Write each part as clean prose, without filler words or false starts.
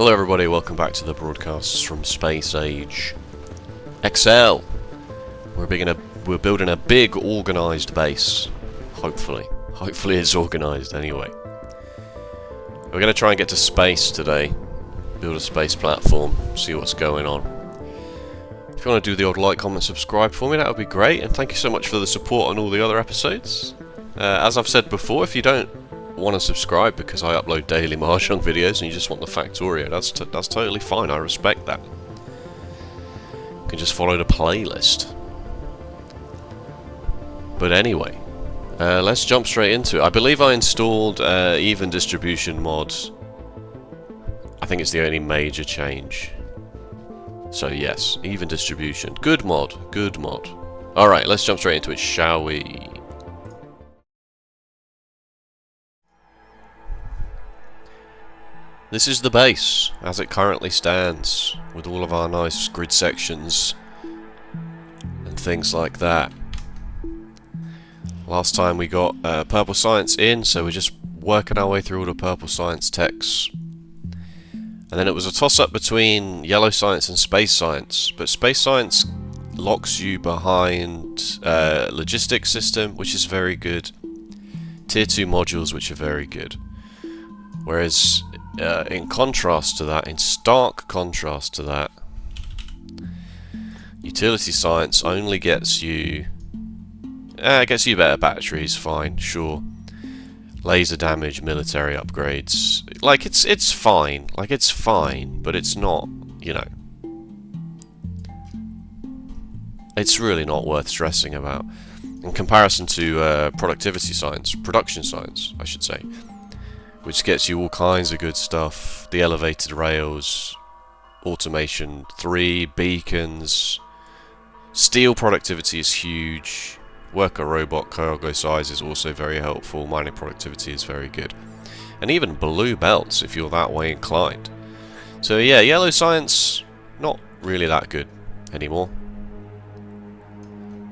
Hello everybody, welcome back to the broadcasts from Space Age XL. We're building a big organised base. Hopefully it's organised anyway. We're going to try and get to space today. Build a space platform, see what's going on. If you want to do the old like, comment, subscribe for me, that would be great. And thank you so much for the support on all the other episodes. As I've said before, if you don't want to subscribe because I upload daily Mahjong videos and you just want the Factorio, that's totally fine, I respect that. You can just follow the playlist. But anyway, let's jump straight into it. I believe I installed even distribution mod. I think it's the only major change. So yes, even distribution. Good mod, good mod. Alright, let's jump straight into it, shall we? This is the base, as it currently stands, with all of our nice grid sections and things like that. Last time we got purple science in, so we're just working our way through all the purple science techs. And then it was a toss-up between yellow science and space science, but space science locks you behind logistics system, which is very good, tier 2 modules, which are very good. Whereas in contrast to that, in stark contrast to that, utility science only gets you better batteries, fine, sure. Laser damage, military upgrades. Like it's fine. Like it's fine, but it's not, you know. It's really not worth stressing about. In comparison to productivity science, production science, I should say. Which gets you all kinds of good stuff. The elevated rails, automation 3, beacons. Steel productivity is huge. Worker robot cargo size is also very helpful. Mining productivity is very good. And even blue belts if you're that way inclined. So yeah, yellow science, not really that good anymore.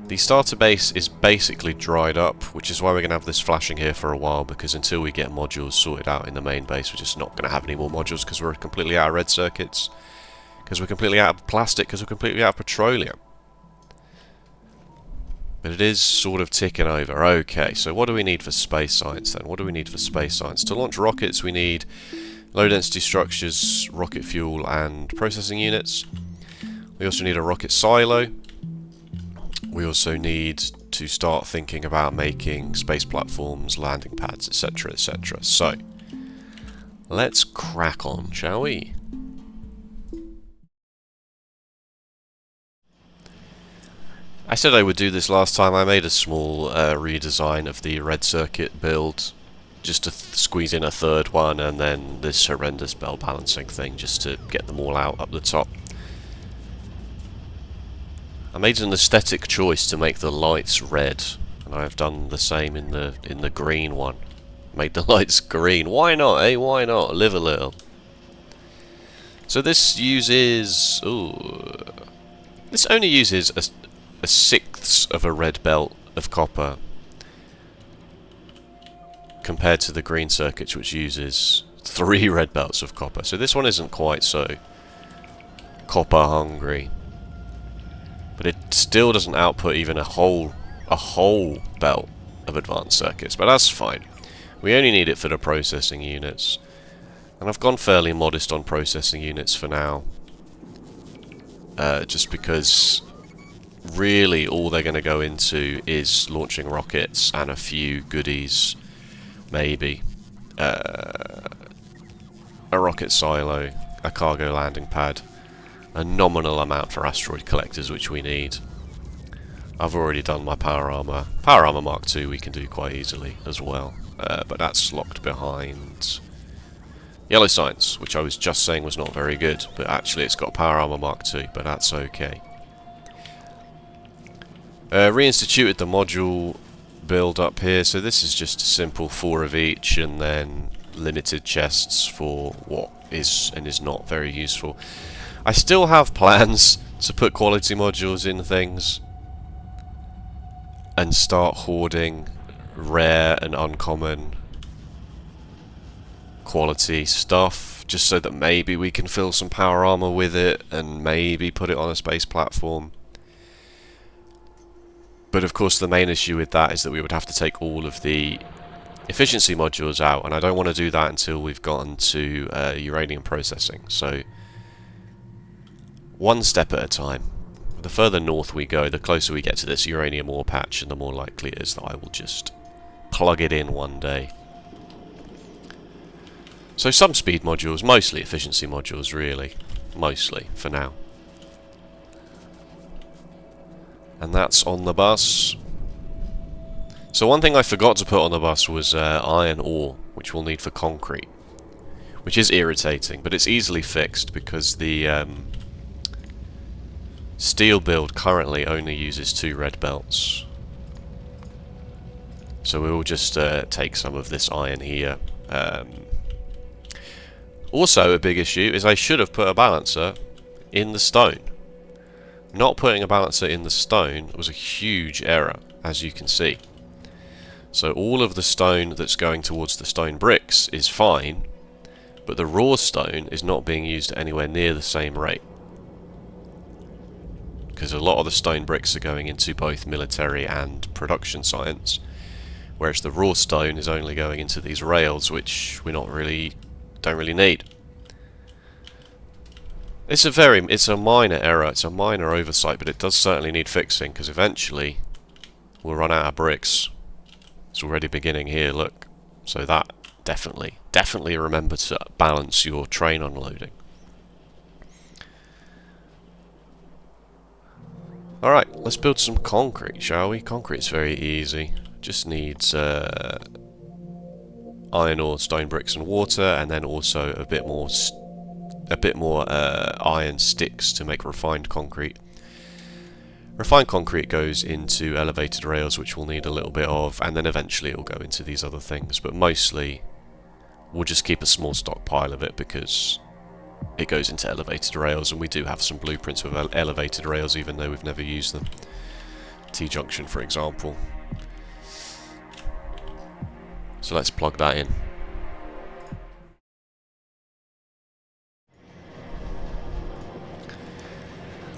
The starter base is basically dried up, which is why we're going to have this flashing here for a while, because until we get modules sorted out in the main base, we're just not going to have any more modules, because we're completely out of red circuits, because we're completely out of plastic, because we're completely out of petroleum. But it is sort of ticking over. Okay, so what do we need for space science then? What do we need for space science? To launch rockets, we need low density structures, rocket fuel, and processing units. We also need a rocket silo. We also need to start thinking about making space platforms, landing pads, etc, etc. So, let's crack on, shall we? I said I would do this last time. I made a small redesign of the red circuit build, just to squeeze in a third one, and then this horrendous bell balancing thing, just to get them all out up the top. I made an aesthetic choice to make the lights red, and I have done the same in the green one. Made the lights green. Why not, eh? Why not? Live a little. So this uses... ooh, this only uses a sixth of a red belt of copper, compared to the green circuits, which uses 3 red belts of copper. So this one isn't quite so copper hungry. But it still doesn't output even a whole belt of advanced circuits, but that's fine. We only need it for the processing units. And I've gone fairly modest on processing units for now. Just because really all they're going to go into is launching rockets and a few goodies, maybe. A rocket silo, a cargo landing pad. A nominal amount for asteroid collectors, which we need. I've already done my power armor. Power armor Mark II we can do quite easily as well, but that's locked behind yellow science, which I was just saying was not very good, but actually it's got power armor Mark II, but that's okay. Reinstituted the module build up here, so this is just a simple 4 of each, and then limited chests for what is and is not very useful. I still have plans to put quality modules in things and start hoarding rare and uncommon quality stuff just so that maybe we can fill some power armor with it and maybe put it on a space platform. But of course the main issue with that is that we would have to take all of the efficiency modules out, and I don't want to do that until we've gotten to uranium processing. So one step at a time. The further north we go, the closer we get to this uranium ore patch, and the more likely it is that I will just plug it in one day. So some speed modules, mostly efficiency modules really. Mostly, for now. And that's on the bus. So one thing I forgot to put on the bus was iron ore, which we'll need for concrete. Which is irritating, but it's easily fixed because the steel build currently only uses 2 red belts. So we'll just take some of this iron here. Also, a big issue is I should have put a balancer in the stone. Not putting a balancer in the stone was a huge error, as you can see. So all of the stone that's going towards the stone bricks is fine, but the raw stone is not being used at anywhere near the same rate. Because a lot of the stone bricks are going into both military and production science, whereas the raw stone is only going into these rails, which we don't really need. It's a minor error, it's a minor oversight, but it does certainly need fixing, because eventually we'll run out of bricks. It's already beginning here, look. So that, definitely remember to balance your train unloading. Alright, let's build some concrete, shall we? Concrete's very easy. Just needs iron ore, stone bricks and water, and then also a bit more iron sticks to make refined concrete. Refined concrete goes into elevated rails, which we'll need a little bit of, and then eventually it'll go into these other things, but mostly we'll just keep a small stockpile of it because it goes into elevated rails, and we do have some blueprints with elevated rails even though we've never used them. T-junction, for example. So let's plug that in.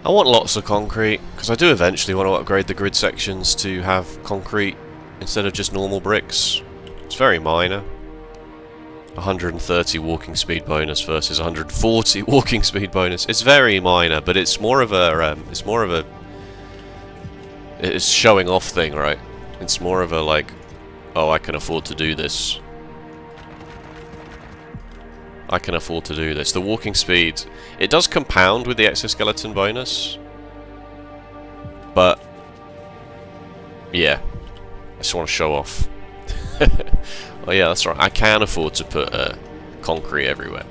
I want lots of concrete, because I do eventually want to upgrade the grid sections to have concrete instead of just normal bricks. It's very minor. 130 walking speed bonus versus 140 walking speed bonus. It's very minor, but it's more of a it's showing off thing, right? It's more of a like, oh, I can afford to do this. I can afford to do this. The walking speed, it does compound with the exoskeleton bonus, but yeah, I just want to show off. Oh yeah, that's right, I can afford to put concrete everywhere.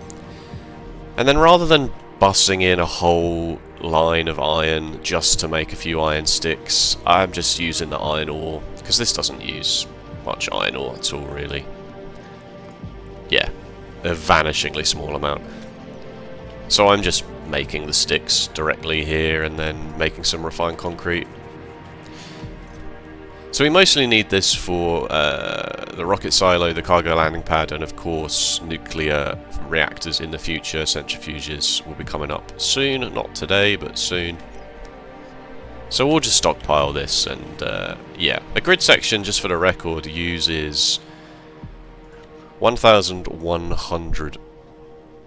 And then rather than bussing in a whole line of iron just to make a few iron sticks, I'm just using the iron ore, because this doesn't use much iron ore at all, really. Yeah, a vanishingly small amount. So I'm just making the sticks directly here and then making some refined concrete. So we mostly need this for the rocket silo, the cargo landing pad, and of course nuclear reactors in the future. Centrifuges will be coming up soon, not today, but soon. So we'll just stockpile this, and yeah. A grid section, just for the record, uses 1,100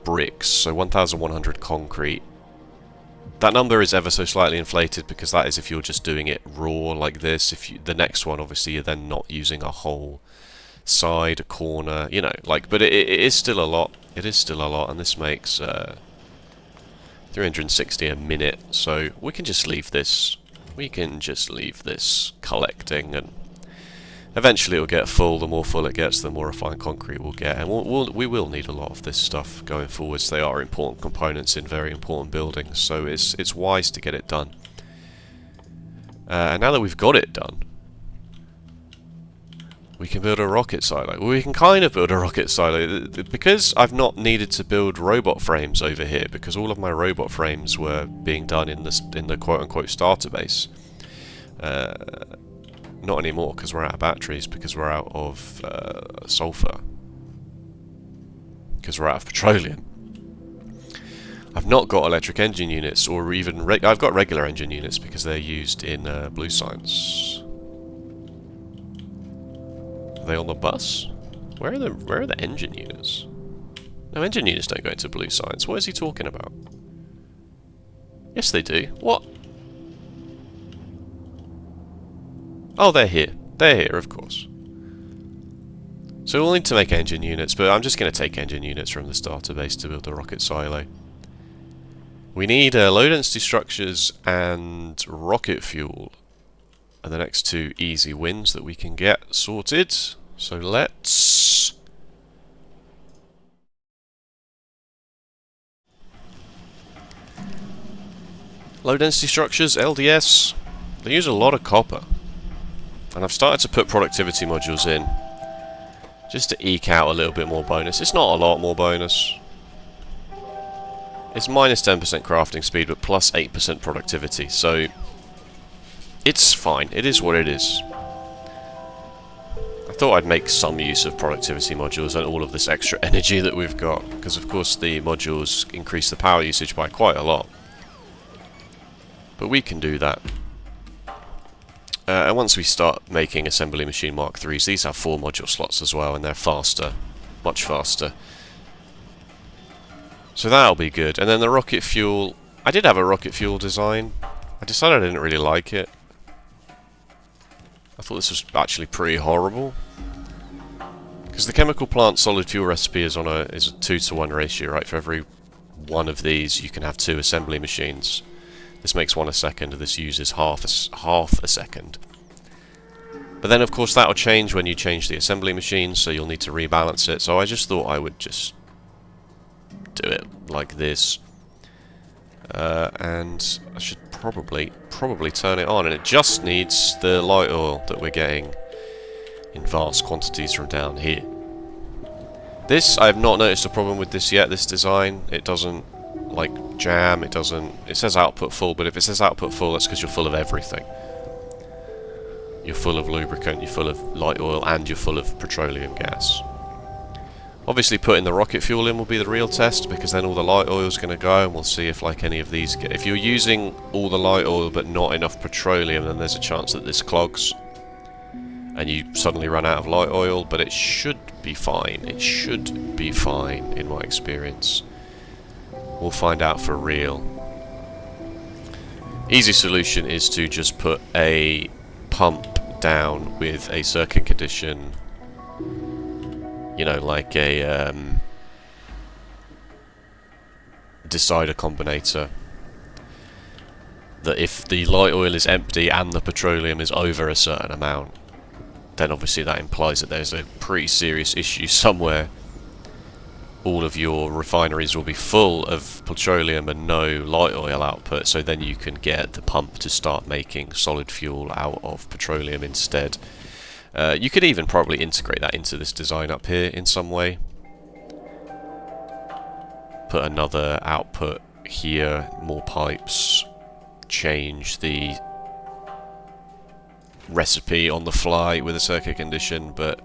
bricks, so 1,100 concrete. That number is ever so slightly inflated because that is if you're just doing it raw like this. If you, the next one, obviously, you're then not using a whole side, a corner, you know, like. But it is still a lot. It is still a lot, and this makes 360 a minute. So we can just leave this. We can just leave this collecting, and eventually it'll get full. The more full it gets, the more refined concrete we'll get, and we will need a lot of this stuff going forwards. They are important components in very important buildings, so it's wise to get it done. And now that we've got it done, we can build a rocket silo. Well, we can kind of build a rocket silo because I've not needed to build robot frames over here, because all of my robot frames were being done in the quote-unquote starter base. Not anymore, because we're out of batteries, because we're out of sulfur, because we're out of petroleum. I've not got electric engine units, or even I've got regular engine units because they're used in blue science. Are they on the bus? Where are the engine units? No, engine units don't go into blue science. What is he talking about? Yes, they do. What? Oh, they're here. They're here, of course. So we'll need to make engine units, but I'm just going to take engine units from the starter base to build a rocket silo. We need low density structures and rocket fuel. And the next two easy wins that we can get sorted. So let's... Low density structures, LDS. They use a lot of copper. And I've started to put productivity modules in. Just to eke out a little bit more bonus. It's not a lot more bonus. It's minus 10% crafting speed, but plus 8% productivity, so it's fine. It is what it is. I thought I'd make some use of productivity modules and all of this extra energy that we've got, because of course the modules increase the power usage by quite a lot. But we can do that. And once we start making assembly machine Mark IIIs, these have 4 module slots as well, and they're faster. Much faster. So that'll be good. And then the rocket fuel... I did have a rocket fuel design. I decided I didn't really like it. I thought this was actually pretty horrible. Because the chemical plant solid fuel recipe is on a 2-to-1 ratio, right? For every one of these, you can have 2 assembly machines. This makes 1 a second, this uses half a second. But then, of course, that'll change when you change the assembly machine, so you'll need to rebalance it. So I just thought I would just do it like this, and I should probably turn it on, and it just needs the light oil that we're getting in vast quantities from down here. This, I have not noticed a problem with this yet, this design. It doesn't like jam, it says output full, but if it says output full, that's because you're full of everything. You're full of lubricant, you're full of light oil, and you're full of petroleum gas. Obviously putting the rocket fuel in will be the real test, because then all the light oil is going to go, and we'll see if like any of these get... If you're using all the light oil but not enough petroleum, then there's a chance that this clogs and you suddenly run out of light oil, but it should be fine. It should be fine in my experience. We'll find out for real. Easy solution is to just put a pump down with a circuit condition, you know, like a decider combinator, that if the light oil is empty and the petroleum is over a certain amount, then obviously that implies that there's a pretty serious issue somewhere. All of your refineries will be full of petroleum and no light oil output, so then you can get the pump to start making solid fuel out of petroleum instead. You could even probably integrate that into this design up here in some way. Put another output here, more pipes, change the recipe on the fly with a circuit condition, but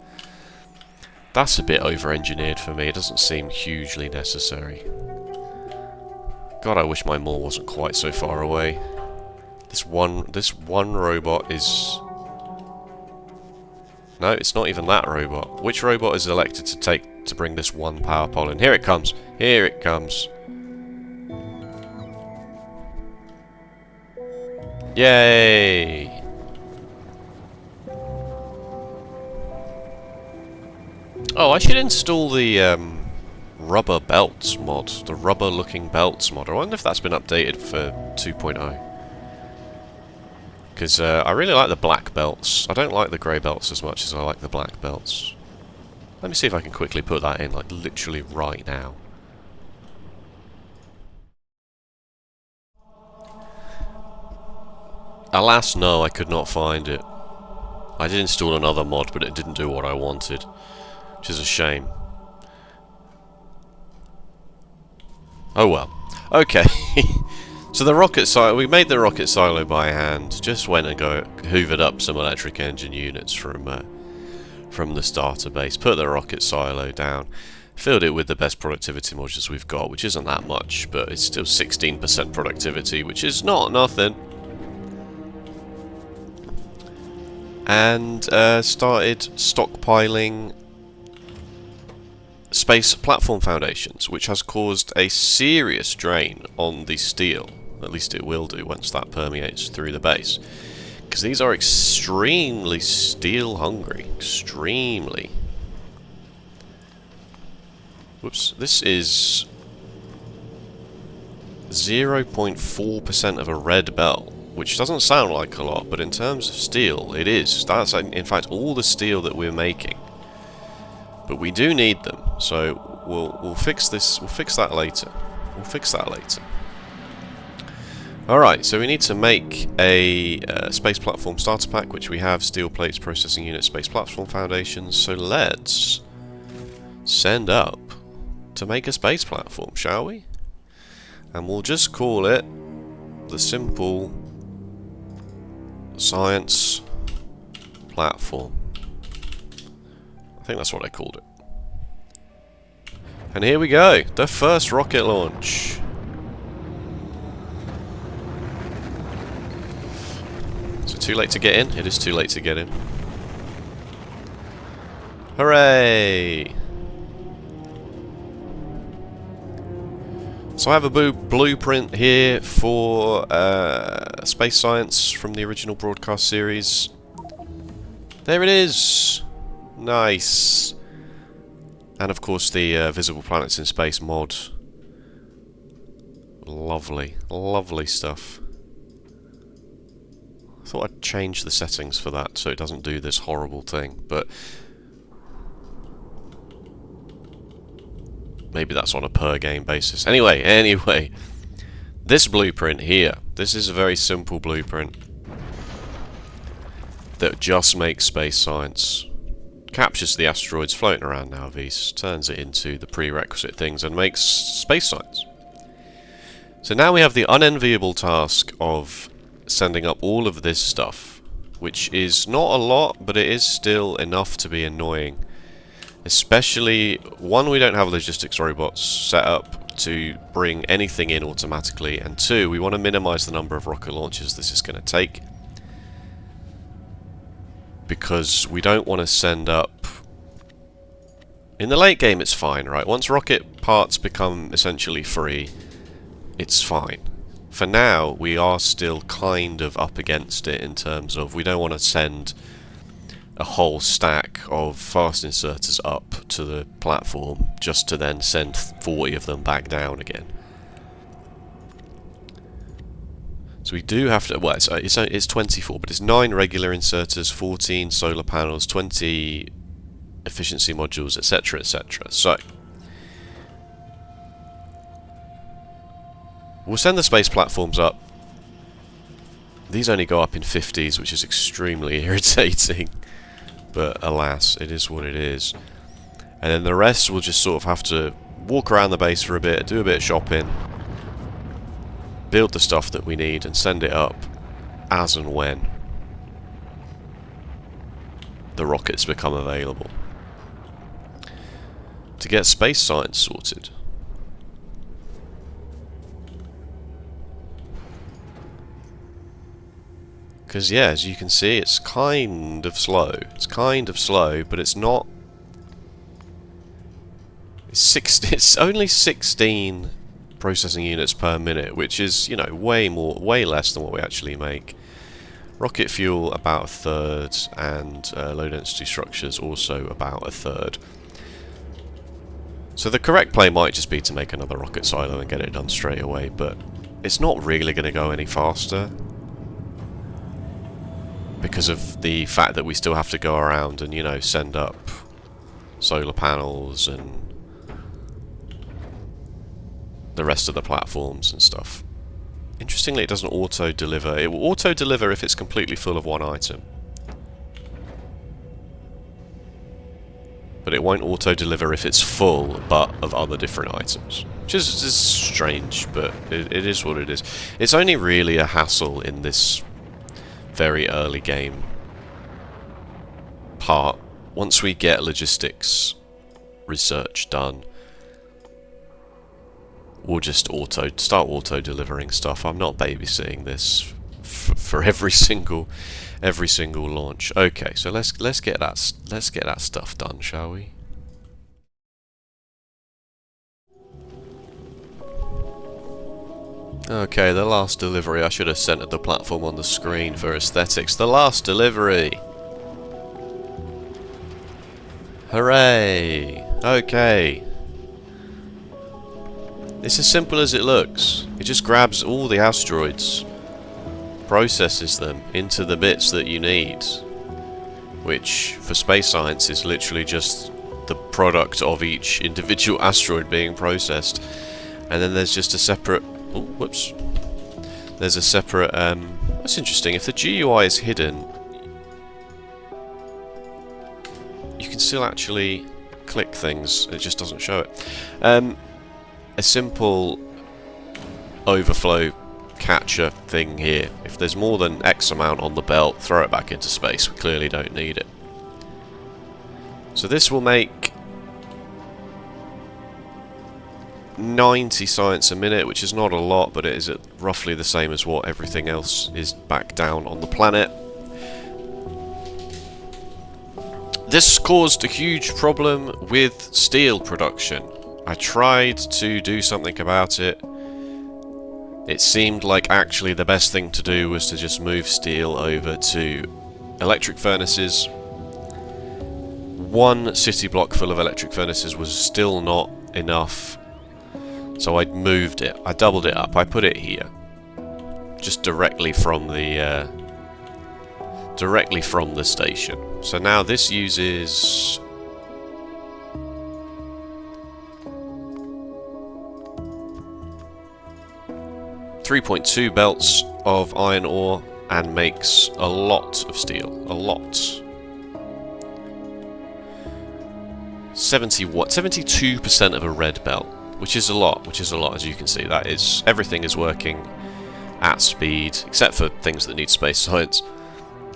that's a bit over-engineered for me. It doesn't seem hugely necessary. God, I wish my mall wasn't quite so far away. This one robot is... No, it's not even that robot. Which robot is elected to bring this one power pole in? Here it comes. Here it comes. Yay! Oh, I should install the rubber belts mod, the rubber looking belts mod. I wonder if that's been updated for 2.0. Because I really like the black belts. I don't like the grey belts as much as I like the black belts. Let me see if I can quickly put that in, like literally right now. Alas, no, I could not find it. I did install another mod, but it didn't do what I wanted, which is a shame. Oh well. Okay. So the rocket silo, we made the rocket silo by hand. Just went and hoovered up some electric engine units from the starter base. Put the rocket silo down. Filled it with the best productivity modules we've got, which isn't that much, but it's still 16% productivity, which is not nothing. And started stockpiling space platform foundations, which has caused a serious drain on the steel. At least it will do once that permeates through the base. Because these are extremely steel hungry. Extremely. Whoops. This is 0.4% of a red bell, which doesn't sound like a lot, but in terms of steel, it is. That's, in fact, all the steel that we're making. But we do need them, so we'll fix this. We'll fix that later. We'll fix that later. Alright, so we need to make a space platform starter pack, which we have: steel plates, processing unit, space platform foundations. So let's send up to make a space platform, shall we? And we'll just call it the simple science platform. I think that's what I called it. And here we go, the first rocket launch. Is it too late to get in? It is too late to get in. Hooray! So I have a blueprint here for space science from the original broadcast series. There it is! Nice! And of course the Visible Planets in Space mod. Lovely, lovely stuff. I thought I'd change the settings for that so it doesn't do this horrible thing, but maybe that's on a per game basis. Anyway, this blueprint here, this is a very simple blueprint that just makes space science. Captures the asteroids floating around now, Vs, turns it into the prerequisite things and makes space science. So now we have the unenviable task of sending up all of this stuff, which is not a lot, but it is still enough to be annoying. Especially, one, we don't have logistics robots set up to bring anything in automatically, and two, we want to minimize the number of rocket launches this is going to take, because we don't want to send up... In the late game it's fine, right? Once rocket parts become essentially free, it's fine. For now, we are still kind of up against it in terms of we don't want to send a whole stack of fast inserters up to the platform just to then send 40 of them back down again. So we do have to, well, it's 24, but it's 9 regular inserters, 14 solar panels, 20 efficiency modules, etc, etc. So we'll send the space platforms up. These only go up in 50s, which is extremely irritating. But alas, it is what it is. And then the rest will just sort of have to walk around the base for a bit, do a bit of shopping, build the stuff that we need, and send it up as and when the rockets become available to get space science sorted. Because, yeah, as you can see, it's kind of slow. It's kind of slow, but it's not... It's only 16 processing units per minute, which is, you know, way less than what we actually make. Rocket fuel, about a third, and low density structures, also about a third. So the correct play might just be to make another rocket silo and get it done straight away, but it's not really going to go any faster, because of the fact that we still have to go around and, you know, send up solar panels and the rest of the platforms and stuff. Interestingly, it doesn't auto-deliver. It will auto-deliver if it's completely full of one item, but it won't auto-deliver if it's full but of other different items, which is strange, but it is what it is. It's only really a hassle in this very early game part. Once we get logistics research done, we'll just start auto delivering stuff. I'm not babysitting this for every single launch. Okay, so let's get that stuff done, shall we? Okay, the last delivery. I should have centered the platform on the screen for aesthetics. The last delivery. Hooray! Okay. It's as simple as it looks. It just grabs all the asteroids, processes them into the bits that you need, which for space science is literally just the product of each individual asteroid being processed. And then there's just a separate... Oh, whoops. There's a separate... That's interesting. If the GUI is hidden, you can still actually click things. It just doesn't show it. A simple overflow catcher thing here. If there's more than X amount on the belt, throw it back into space. We clearly don't need it. So this will make 90 science a minute, which is not a lot, but it is roughly the same as what everything else is back down on the planet. This caused a huge problem with steel production. I tried to do something about it. It seemed like actually the best thing to do was to just move steel over to electric furnaces. One city block full of electric furnaces was still not enough. So I moved it. I doubled it up. I put it here, just directly from the station. So now this uses 3.2 belts of iron ore and makes a lot of steel. A lot. 72% of a red belt. Which is a lot, as you can see. That is, everything is working at speed, except for things that need space science.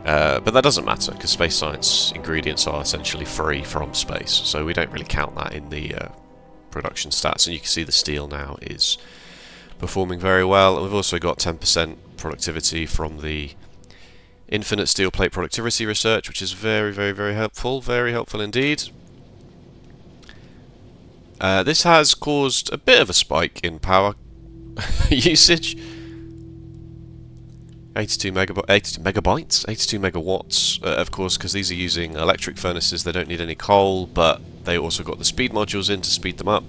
But that doesn't matter, because space science ingredients are essentially free from space, so we don't really count that in the production stats. And you can see the steel now is performing very well. And we've also got 10% productivity from the infinite steel plate productivity research, which is very, very, very helpful indeed. This has caused a bit of a spike in power usage. 82 megawatts, of course, because these are using electric furnaces. They don't need any coal, but they also got the speed modules in to speed them up.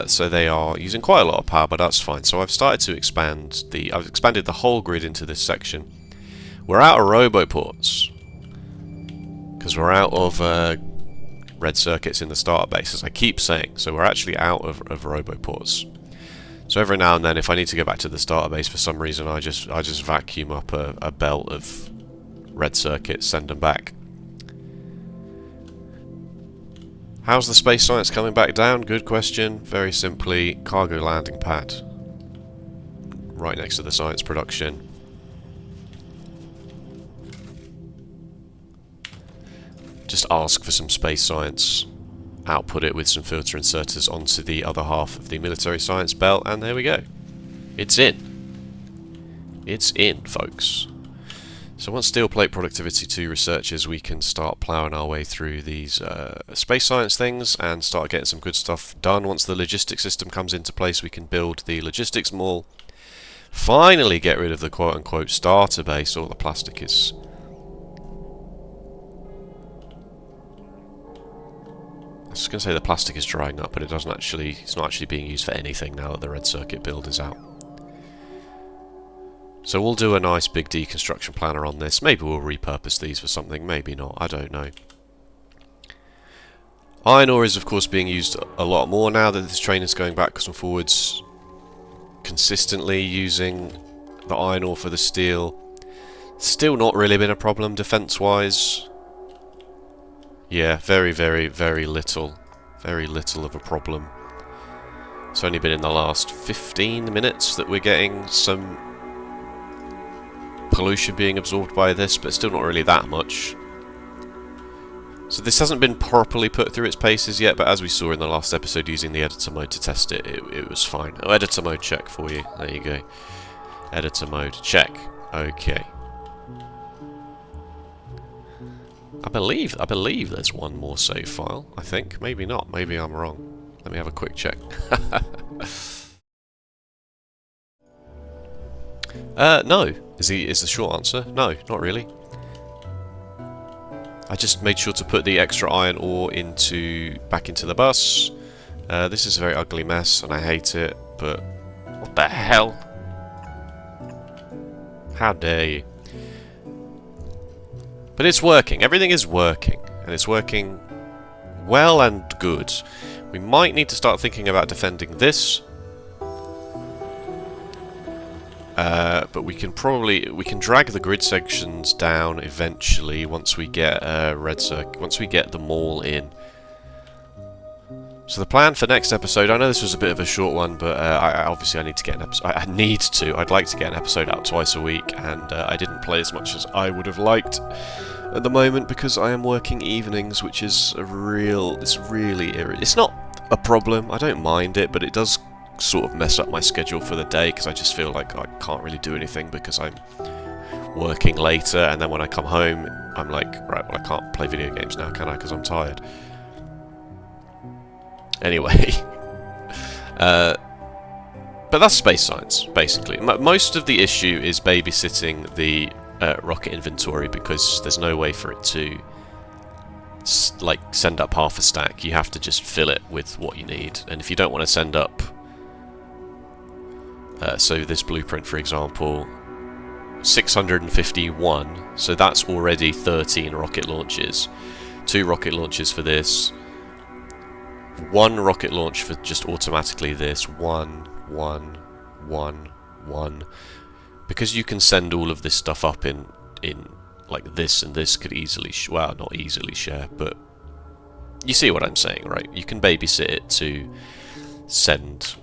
So they are using quite a lot of power, but that's fine. So I've started to expand I've expanded the whole grid into this section. We're out of roboports because we're out of red circuits in the starter base, as I keep saying. So we're actually out of roboports. So every now and then, if I need to go back to the starter base for some reason, I just vacuum up a belt of red circuits, send them back. How's the space science coming back down? Good question. Very simply, cargo landing pad right next to the science production. Just ask for some space science, output it with some filter inserters onto the other half of the military science belt, and there we go. It's in. It's in, folks. So once steel plate productivity 2 researches, we can start ploughing our way through these space science things and start getting some good stuff done. Once the logistics system comes into place, we can build the logistics mall. Finally get rid of the quote-unquote starter base. All the plastic is... I was going to say the plastic is drying up, but it's not actually being used for anything now that the red circuit build is out. So we'll do a nice big deconstruction planner on this. Maybe we'll repurpose these for something, maybe not, I don't know. Iron ore is of course being used a lot more now that this train is going backwards and forwards, consistently using the iron ore for the steel. Still not really been a problem defense-wise. Yeah, very, very, very little of a problem. It's only been in the last 15 minutes that we're getting some pollution being absorbed by this, but still not really that much. So this hasn't been properly put through its paces yet, but as we saw in the last episode using the editor mode to test it, it was fine. Oh, editor mode check for you. There you go. Editor mode check. Okay. I believe there's one more save file, I think. Maybe not. Maybe I'm wrong. Let me have a quick check. No. Is the short answer? No, not really. I just made sure to put the extra iron ore back into the bus. This is a very ugly mess, and I hate it, but what the hell? How dare you? But it's working. Everything is working, and it's working well and good. We might need to start thinking about defending this. But we can drag the grid sections down eventually once we get once we get them all in. So the plan for next episode, I know this was a bit of a short one, but obviously I need to get an episode. I'd like to get an episode out twice a week, and I didn't play as much as I would have liked at the moment because I am working evenings, which is it's not a problem. I don't mind it, but it does sort of mess up my schedule for the day because I just feel like I can't really do anything because I'm working later, and then when I come home I'm like, right, well I can't play video games now, can I, because I'm tired. Anyway, but that's space science, basically. Most of the issue is babysitting the rocket inventory because there's no way for it to like send up half a stack. You have to just fill it with what you need, and if you don't want to send up so this blueprint, for example, 651, so that's already 13 rocket launches. 2 rocket launches for this, 1 rocket launch for just automatically this, 1, 1, 1, 1. Because you can send all of this stuff up in like this, and this could easily, well, not easily share, but you see what I'm saying, right? You can babysit it to send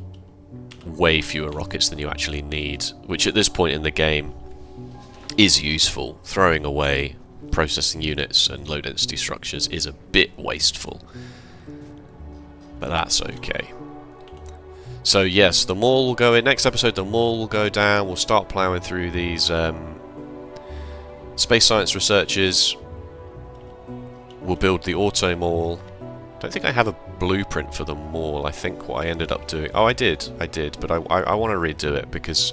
way fewer rockets than you actually need, which at this point in the game is useful. Throwing away processing units and low density structures is a bit wasteful, but that's okay. So yes, the mall will go in next episode. The mall will go down. We'll start ploughing through these space science researchers. We'll build the auto mall. Don't think I have a blueprint for the mall. I think what I ended up doing... Oh, I did, but I want to redo it because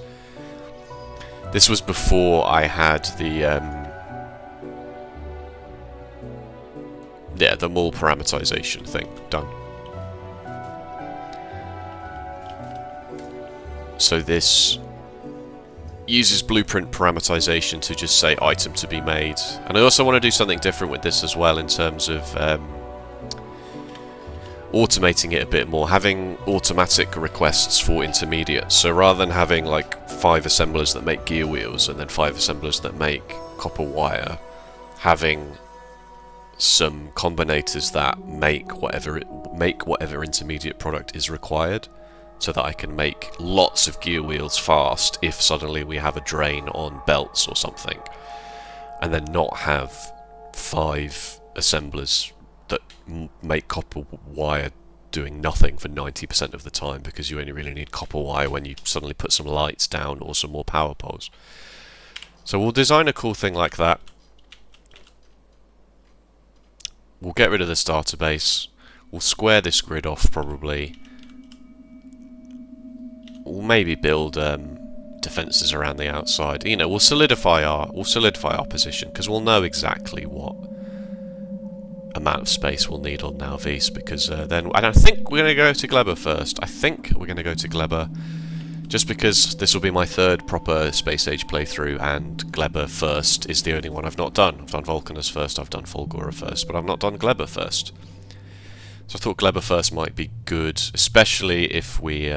this was before I had the mall parameterization thing done. So this uses blueprint parameterization to just say item to be made. And I also want to do something different with this as well in terms of automating it a bit more, having automatic requests for intermediates. So rather than having like 5 assemblers that make gear wheels and then 5 assemblers that make copper wire, having some combinators that make whatever intermediate product is required, so that I can make lots of gear wheels fast if suddenly we have a drain on belts or something, and then not have 5 assemblers that make copper wire doing nothing for 90% of the time, because you only really need copper wire when you suddenly put some lights down or some more power poles. So we'll design a cool thing like that. We'll get rid of the starter base. We'll square this grid off probably. We'll maybe build defences around the outside. You know, we'll solidify our position, because we'll know exactly what amount of space we'll need on Nalvis, because then I think we're going to go to Gleber first. I think we're going to go to Gleber, just because this will be my 3rd proper Space Age playthrough, and Gleber first is the only one I've not done. I've done Vulcanus first, I've done Fulgora first, but I've not done Gleber first. So I thought Gleber first might be good, especially if we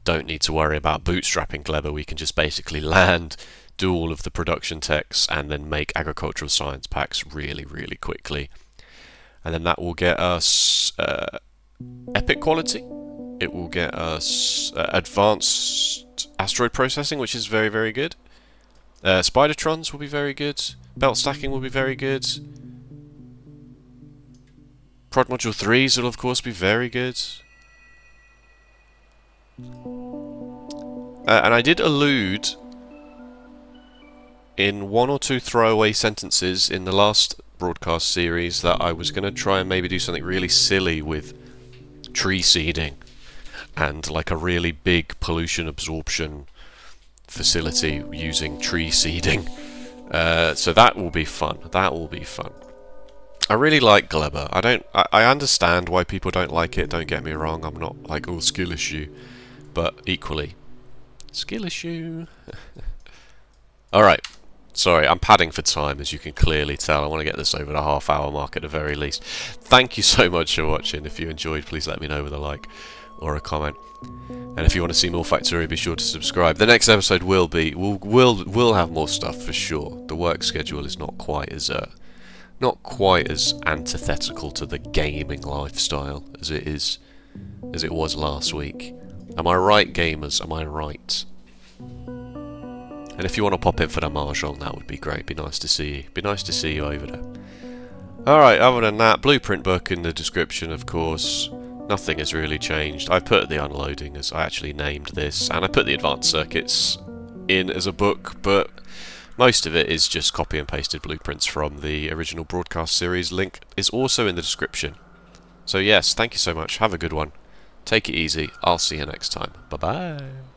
don't need to worry about bootstrapping Gleber. We can just basically land, do all of the production techs, and then make agricultural science packs really, really quickly. And then that will get us epic quality. It will get us advanced asteroid processing, which is very, very good. Spidertrons will be very good. Belt stacking will be very good. Prod Module 3s will of course be very good. And I did allude in one or two throwaway sentences in the last broadcast series that I was going to try and maybe do something really silly with tree seeding and like a really big pollution absorption facility using tree seeding. So that will be fun. That will be fun. I really like Glebber. I understand why people don't like it, don't get me wrong. I'm not like, oh, skill issue. But equally, skill issue. Alright. Sorry, I'm padding for time, as you can clearly tell. I want to get this over the half-hour mark at the very least. Thank you so much for watching. If you enjoyed, please let me know with a like or a comment. And if you want to see more Factorio, be sure to subscribe. The next episode will have more stuff for sure. The work schedule is not quite as antithetical to the gaming lifestyle as it was last week. Am I right, gamers? Am I right? And if you want to pop in for the Mahjong, that would be great. Be nice to see you. Be nice to see you over there. Alright, other than that, blueprint book in the description, of course. Nothing has really changed. I put the unloading as I actually named this, and I put the advanced circuits in as a book, but most of it is just copy and pasted blueprints from the original broadcast series. Link is also in the description. So yes, thank you so much. Have a good one. Take it easy. I'll see you next time. Bye-bye.